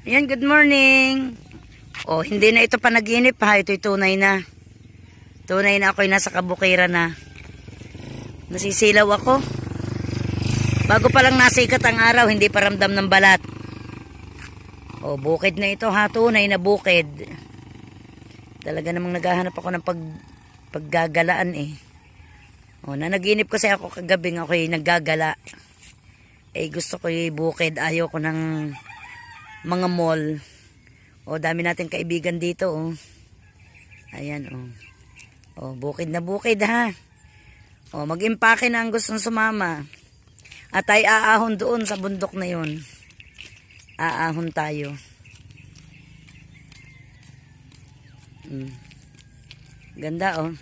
Ayan, good morning. Oh, hindi na ito panaginip ha. Ito'y tunay na. Tunay na ako'y nasa kabukiran na. Nasisilaw ako. Bago pa lang nasikat ang araw, hindi pa ramdam ng balat. Oh, bukid na ito ha. Tunay na bukid. Talaga namang naghahanap ako ng paggagalaan eh. Oh, nanaginip kasi ako kagabing ako'y naggagala. Eh, gusto ko yung bukid. Ayaw ko ng mga mall. O, dami natin kaibigan dito, oh. Ayan, oh. O, bukid na bukid, ha. O, mag-impake na ang gustong sumama. At ay aahon doon sa bundok na yun. Aahon tayo. Ganda, oh.